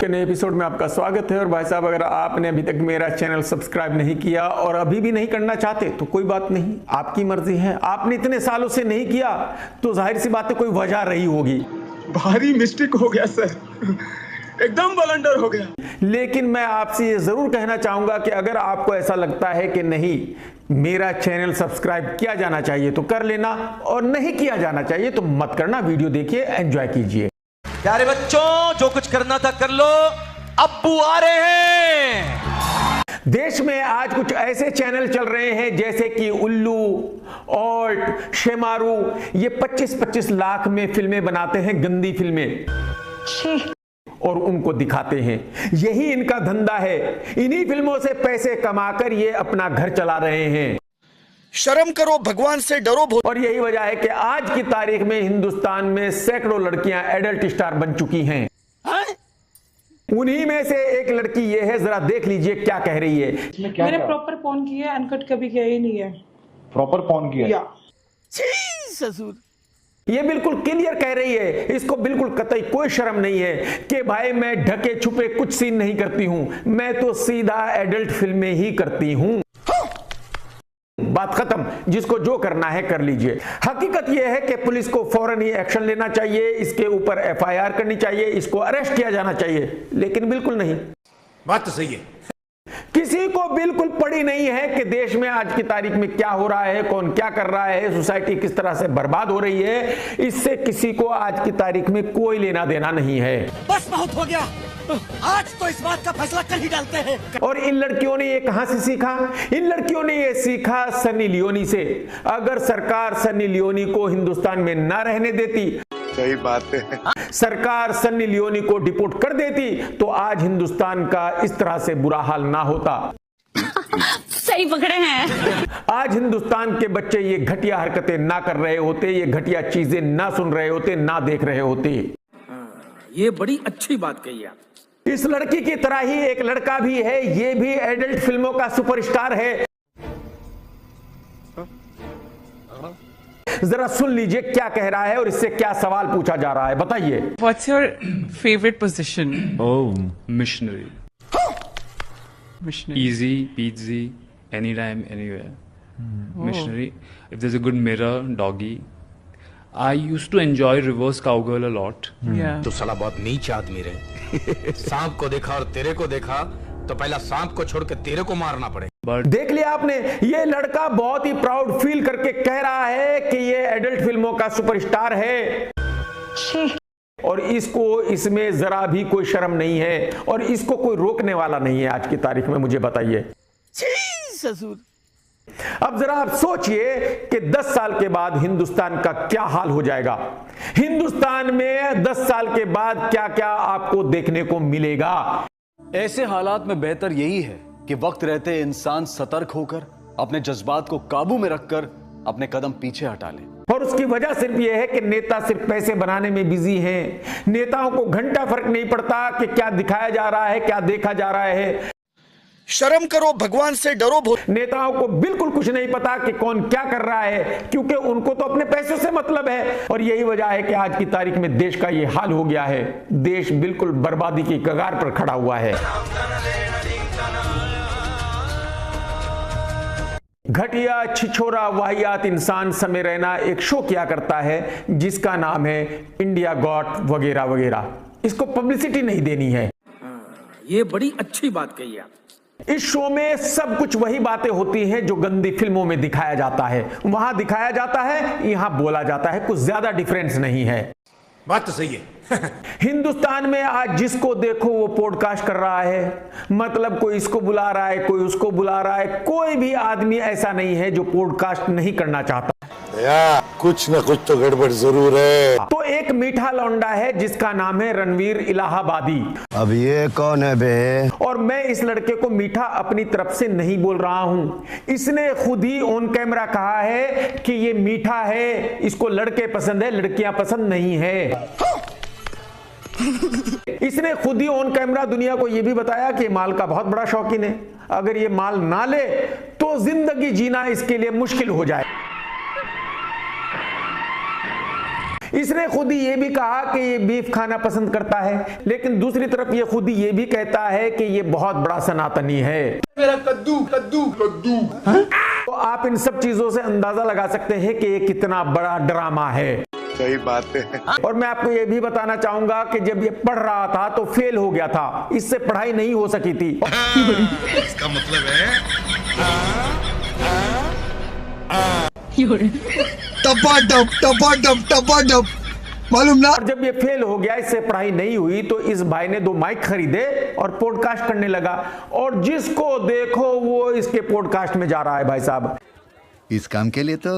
के नए एपिसोड में आपका स्वागत है। और भाई साहब, अगर आपने अभी तक मेरा चैनल सब्सक्राइब नहीं किया और अभी भी नहीं करना चाहते तो कोई बात नहीं, आपकी मर्जी है। आपने इतने सालों से नहीं किया तो जाहिर सी बात है कोई वजह रही होगी। भारी मिस्टेक हो गया सर, एकदम ब्लंडर हो गया। लेकिन मैं आपसे ये जरूर कहना चाहूंगा कि अगर आपको ऐसा लगता है कि नहीं मेरा चैनल सब्सक्राइब किया जाना चाहिए तो कर लेना, और नहीं किया जाना चाहिए तो मत करना। वीडियो देखिए, एंजॉय कीजिए। प्यारे बच्चों, जो कुछ करना था कर लो, अब्बू आ रहे हैं। देश में आज कुछ ऐसे चैनल चल रहे हैं जैसे कि उल्लू, ऑल्ट, शेमारू। ये 25-25 लाख में फिल्में बनाते हैं, गंदी फिल्में, और उनको दिखाते हैं। यही इनका धंधा है। इन्हीं फिल्मों से पैसे कमाकर ये अपना घर चला रहे हैं। शर्म करो, भगवान से डरो। और यही वजह है कि आज की तारीख में हिंदुस्तान में सैकड़ों लड़कियां एडल्ट स्टार बन चुकी हैं। उन्हीं में से एक लड़की ये है, जरा देख लीजिए क्या कह रही है। मैंने प्रॉपर पॉन किया है, अनकट कभी किया ही नहीं है। प्रॉपर पॉन किया या ससुर, ये बिल्कुल क्लियर कह रही है। इसको बिल्कुल कतई कोई शर्म नहीं है कि भाई मैं ढके छुपे कुछ सीन नहीं करती हूं, मैं तो सीधा एडल्ट फिल्में ही करती हूं। बात खत्म। जिसको जो करना है कर लीजिए। हकीकत यह है कि पुलिस को फौरन ही एक्शन लेना चाहिए, इसके ऊपर एफआईआर करनी चाहिए, इसको अरेस्ट किया जाना चाहिए। लेकिन बिल्कुल नहीं। बात तो सही है। किसी को बिल्कुल पड़ी नहीं है कि देश में आज की तारीख में क्या हो रहा है, कौन क्या कर रहा है, सोसाइटी किस तरह से बर्बाद हो रही है। इससे किसी को आज की तारीख में कोई लेना देना नहीं है। बस बहुत हो गया, आज तो इस बात का फैसला कर ही डालते हैं। और इन लड़कियों ने ये कहां से सीखा? इन लड़कियों ने ये सीखा सनी लियोनी से। अगर सरकार सनी लियोनी को हिंदुस्तान में ना रहने देती, सही बात है, सरकार सनी लियोनी को डिपोर्ट कर देती, तो आज हिंदुस्तान का इस तरह से बुरा हाल ना होता। सही पकड़े हैं। आज हिंदुस्तान के बच्चे ये घटिया हरकतें ना कर रहे होते, ये घटिया चीजें ना सुन रहे होते, ना देख रहे होते। ये बड़ी अच्छी बात कही आप। इस लड़की की तरह ही एक लड़का भी है, ये भी एडल्ट फिल्मों का सुपरस्टार है। जरा सुन लीजिए क्या कह रहा है और इससे क्या सवाल पूछा जा रहा है, बताइए। What's your favourite position? Oh, missionary. Missionary. Easy, peasy, anytime, anywhere. Missionary. If there's a good mirror, doggy. I used to enjoy reverse cowgirl a lot. या तो साला बहुत नीच आदमी रहे। सांप को देखा और तेरे को देखा तो पहला सांप को छोड़ के तेरे को मारना पड़े। But देख लिया आपने, ये लड़का बहुत ही प्राउड फील करके कह रहा है कि ये एडल्ट फिल्मों का सुपरस्टार है, और इसको इसमें जरा भी कोई शर्म नहीं है, और इसको कोई रोकने वाला नहीं है आज की तारीख में। मुझे बताइए। ससुर, अब जरा आप सोचिए कि 10 साल के बाद हिंदुस्तान का क्या हाल हो जाएगा। हिंदुस्तान में 10 साल के बाद क्या क्या आपको देखने को मिलेगा। ऐसे हालात में बेहतर यही है कि वक्त रहते इंसान सतर्क होकर अपने जज्बात को काबू में रखकर अपने कदम पीछे हटा ले। और उसकी वजह सिर्फ यह है कि नेता सिर्फ पैसे बनाने में बिजी हैं। नेताओं को घंटा फर्क नहीं पड़ता कि क्या दिखाया जा रहा है, क्या देखा जा रहा है। शर्म करो, भगवान से डरो। नेताओं को बिल्कुल कुछ नहीं पता कि कौन क्या कर रहा है, क्योंकि उनको तो अपने पैसों से मतलब है। और यही वजह है कि आज की तारीख में देश का ये हाल हो गया है। देश बिल्कुल बर्बादी की कगार पर खड़ा हुआ है। घटिया, छिछोरा, वाहियात इंसान समय रैना एक शो किया करता है जिसका नाम है इंडिया गॉट वगैरह वगैरह। इसको पब्लिसिटी नहीं देनी है। ये बड़ी अच्छी बात कही आप। इस शो में सब कुछ वही बातें होती हैं जो गंदी फिल्मों में दिखाया जाता है। वहां दिखाया जाता है, यहां बोला जाता है, कुछ ज्यादा डिफरेंस नहीं है। बात तो सही है। हिंदुस्तान में आज जिसको देखो वो पॉडकास्ट कर रहा है। मतलब कोई इसको बुला रहा है, कोई उसको बुला रहा है। कोई भी आदमी ऐसा नहीं है जो पॉडकास्ट नहीं करना चाहता। या कुछ ना कुछ तो गड़बड़ जरूर है। तो एक मीठा लौंडा है जिसका नाम है रणवीर इलाहाबादी। अब ये कौन है बे? और मैं इस लड़के को मीठा अपनी तरफ से नहीं बोल रहा हूं। इसने खुद ही ऑन कैमरा कहा है कि ये मीठा है, इसको लड़के पसंद है, लड़कियां पसंद नहीं है। इसने खुद ही ऑन कैमरा दुनिया को यह भी बताया कि माल का बहुत बड़ा शौकीन है। अगर ये माल ना ले तो जिंदगी जीना इसके लिए मुश्किल हो जाए। इसने खुद ही ये भी कहा कि ये बीफ खाना पसंद करता है, लेकिन दूसरी तरफ ये खुद ही ये भी कहता है कि ये बहुत बड़ा सनातनी है। मेरा कद्दू कद्दू कद्दू। तो आप इन सब चीजों से अंदाजा लगा सकते हैं कि ये कितना बड़ा ड्रामा है। सही बात है। और मैं आपको ये भी बताना चाहूंगा कि जब ये पढ़ रहा था तो फेल हो गया था, इससे पढ़ाई नहीं हो सकी थी। इसका मतलब है टपा मालूम ना। और जब ये फेल हो गया, इससे पढ़ाई नहीं हुई, तो इस भाई ने 2 माइक खरीदे और पॉडकास्ट करने लगा, और जिसको देखो वो इसके पॉडकास्ट में जा रहा है। भाई साहब, इस काम के लिए तो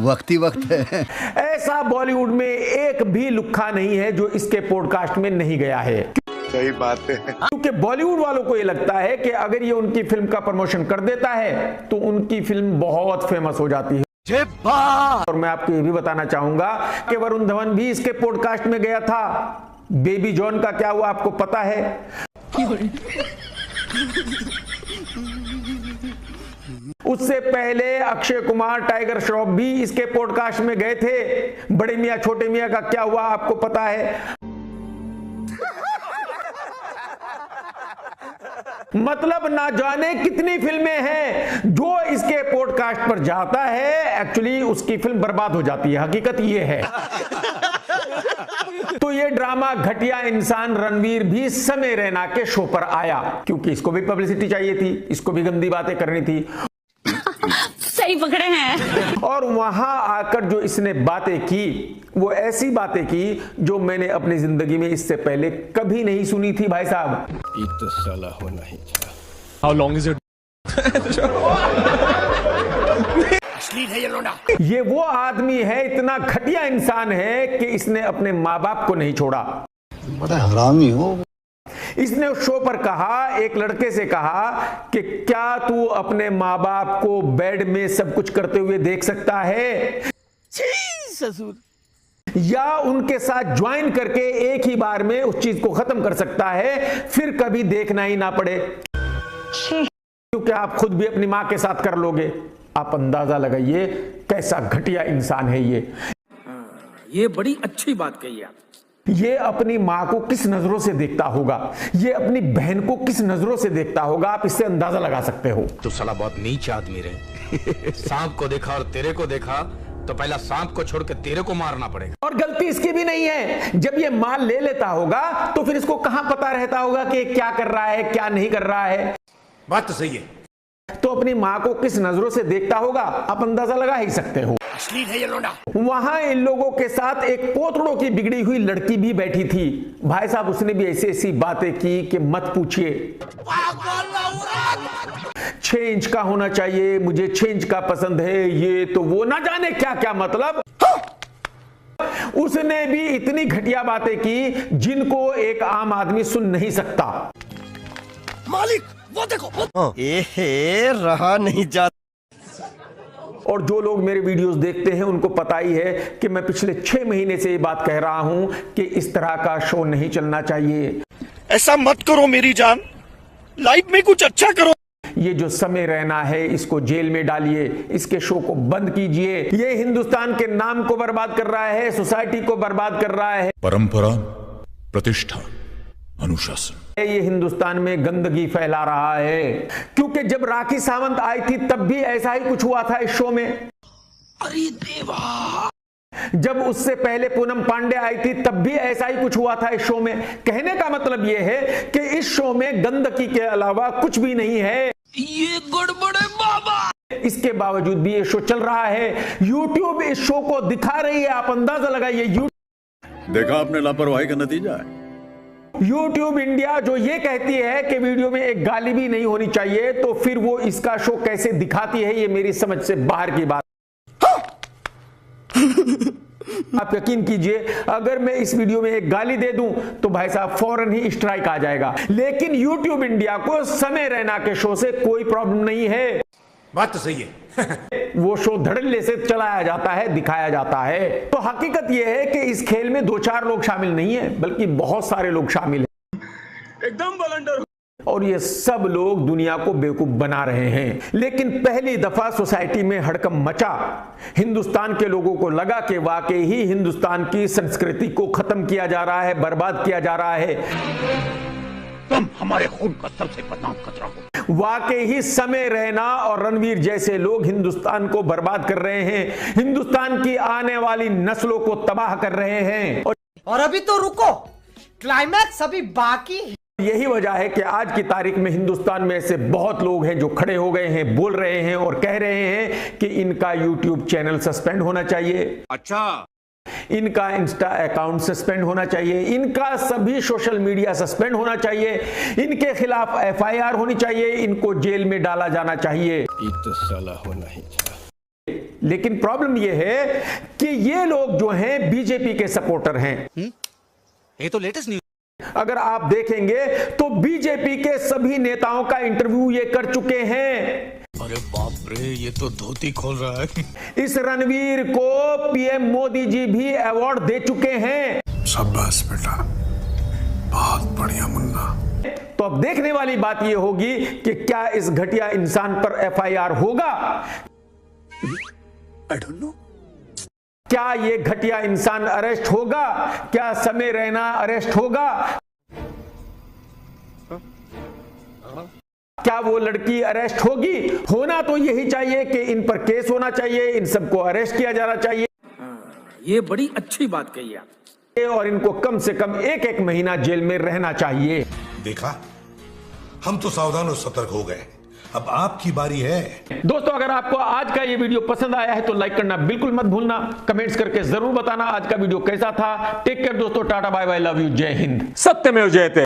वक्त ही वक्त है। ऐसा बॉलीवुड में एक भी लुक्खा नहीं है जो इसके पॉडकास्ट में नहीं गया है। सही बात है। क्योंकि बॉलीवुड वालों को ये लगता है कि अगर ये उनकी फिल्म का प्रमोशन कर देता है तो उनकी फिल्म बहुत फेमस हो जाती है। और मैं आपको ये भी बताना चाहूंगा कि वरुण धवन भी इसके पॉडकास्ट में गया था। बेबी जॉन का क्या हुआ आपको पता है? उससे पहले अक्षय कुमार, टाइगर श्रॉफ भी इसके पॉडकास्ट में गए थे। बड़े मियां छोटे मियां का क्या हुआ आपको पता है? मतलब ना जाने कितनी फिल्में हैं जो इसके पॉडकास्ट पर जाता है, एक्चुअली उसकी फिल्म बर्बाद हो जाती है। हकीकत ये है। तो ये ड्रामा घटिया इंसान रणवीर भी समय रैना के शो पर आया, क्योंकि इसको भी पब्लिसिटी चाहिए थी, इसको भी गंदी बातें करनी थी। सही पकड़े हैं। और वहां आकर जो इसने बातें की, वो ऐसी बातें की जो मैंने अपनी जिंदगी में इससे पहले कभी नहीं सुनी थी। भाई साहब, ये तो साला होना ही था। How long is it? ये वो आदमी है, इतना घटिया इंसान है कि इसने अपने माँ बाप को नहीं छोड़ा। बड़ा हरामी हो। इसने उस शो पर कहा, एक लड़के से कहा कि क्या तू अपने माँ बाप को बेड में सब कुछ करते हुए देख सकता है, या उनके साथ ज्वाइन करके एक ही बार में उस चीज को खत्म कर सकता है, फिर कभी देखना ही ना पड़े, क्योंकि आप खुद भी अपनी माँ के साथ कर लोगे। आप अंदाजा लगाइए कैसा घटिया इंसान है ये बड़ी अच्छी बात कही आप। ये अपनी माँ को किस नजरों से देखता होगा, ये अपनी बहन को किस नजरों से देखता होगा, आप इससे अंदाजा लगा सकते हो। तू साला बहुत नीच आदमी रे। सांप को देखा और तेरे को देखा तो पहला सांप को छोड़ के तेरे को मारना पड़ेगा। और गलती इसकी भी नहीं है। जब ये माल ले लेता होगा तो फिर इसको कहां पता रहता होगा कि क्या कर रहा है क्या नहीं कर रहा है। बात तो सही है। तो अपनी माँ को किस नजरों से देखता होगा आप अंदाजा लगा ही सकते हो। वहां इन लोगों के साथ एक पोतड़ों की बिगड़ी हुई लड़की भी बैठी थी। भाई साहब, उसने भी ऐसी ऐसी बातें की कि मत पूछिए। 6 इंच का होना चाहिए, मुझे 6 इंच का पसंद है, ये तो वो ना जाने क्या क्या मतलब। उसने भी इतनी घटिया बातें की जिनको एक आम आदमी सुन नहीं सकता। मालिक वो देखो, एहे रहा नहीं जाता। और जो लोग मेरे वीडियोस देखते हैं उनको पता ही है कि मैं पिछले 6 महीने से ये बात कह रहा हूं कि इस तरह का शो नहीं चलना चाहिए। ऐसा मत करो मेरी जान, लाइफ में कुछ अच्छा करो। ये जो समय रैना है इसको जेल में डालिए, इसके शो को बंद कीजिए। ये हिंदुस्तान के नाम को बर्बाद कर रहा है, सोसाइटी को बर्बाद कर रहा है। परंपरा, प्रतिष्ठा, अनुशासन, ये हिंदुस्तान में गंदगी फैला रहा है। क्योंकि जब राखी सावंत आई थी तब भी ऐसा ही कुछ हुआ था इस शो में। अरे देवा। जब उससे पहले पूनम पांडे आई थी तब भी ऐसा ही कुछ हुआ था इस शो में। कहने का मतलब यह है कि इस शो में गंदगी के अलावा कुछ भी नहीं है। ये गड़बड़ है बाबा। इसके बावजूद भी ये शो चल रहा है। YouTube इस शो को दिखा रही है, आप अंदाजा लगाइए। देखा आपने लापरवाही का नतीजा है। YouTube इंडिया जो ये कहती है कि वीडियो में एक गाली भी नहीं होनी चाहिए, तो फिर वो इसका शो कैसे दिखाती है, ये मेरी समझ से बाहर की बात। आप यकीन कीजिए, अगर मैं इस वीडियो में एक गाली दे दूं तो भाई साहब फौरन ही स्ट्राइक आ जाएगा। लेकिन YouTube इंडिया को समय रैना के शो से कोई प्रॉब्लम नहीं है। बात तो सही है। वो शो धड़ल्ले से चलाया जाता है, दिखाया जाता है। तो हकीकत यह है कि इस खेल में 2-4 लोग शामिल नहीं है, बल्कि बहुत सारे लोग शामिल हैं। एकदम बलंडर। और ये सब लोग दुनिया को बेवकूफ बना रहे हैं। लेकिन पहली दफा सोसाइटी में हड़कंप मचा। हिंदुस्तान के लोगों को लगा कि वाकई ही हिंदुस्तान की संस्कृति को खत्म किया जा रहा है, बर्बाद किया जा रहा है। तुम हमारे खून का सबसे बदनाम खतरा हो। वाकई ही समय रैना और रणवीर जैसे लोग हिंदुस्तान को बर्बाद कर रहे हैं, हिंदुस्तान की आने वाली नस्लों को तबाह कर रहे हैं। और अभी तो रुको, क्लाइमैक्स अभी बाकी है। यही वजह है कि आज की तारीख में हिंदुस्तान में ऐसे बहुत लोग हैं जो खड़े हो गए हैं, बोल रहे हैं और कह रहे हैं कि इनका YouTube चैनल सस्पेंड होना चाहिए, अच्छा, इनका इंस्टा अकाउंट सस्पेंड होना चाहिए, इनका सभी सोशल मीडिया सस्पेंड होना चाहिए, इनके खिलाफ FIR होनी चाहिए, इनको जेल में डाला जाना चाहिए। ये तो साला होना ही चाहिए। लेकिन प्रॉब्लम यह है कि ये लोग जो हैं बीजेपी के सपोर्टर हैं। ये तो लेटेस्ट न्यूज। अगर आप देखेंगे तो बीजेपी के सभी नेताओं का इंटरव्यू ये कर चुके हैं। अरे बाप रे, ये तो धोती खोल रहा है। इस रणवीर को PM मोदी जी भी अवार्ड दे चुके हैं। शाबाश बेटा, बहुत बढ़िया मुन्ना। तो अब देखने वाली बात यह होगी कि क्या इस घटिया इंसान पर FIR होगा। I don't know. क्या ये घटिया इंसान अरेस्ट होगा? क्या समय रैना अरेस्ट होगा? क्या वो लड़की अरेस्ट होगी? होना तो यही चाहिए कि इन पर केस होना चाहिए, इन सबको अरेस्ट किया जाना चाहिए। ये बड़ी अच्छी बात कही आप। और इनको कम से कम 1-1 महीना जेल में रहना चाहिए। देखा, हम तो सावधान और सतर्क हो गए, अब आपकी बारी है। दोस्तों, अगर आपको आज का ये वीडियो पसंद आया है तो लाइक करना बिल्कुल मत भूलना, कमेंट्स करके जरूर बताना आज का वीडियो कैसा था। टेक केयर दोस्तों, ta-ta bye bye, love you, जय हिंद। सत्यमेव जयते।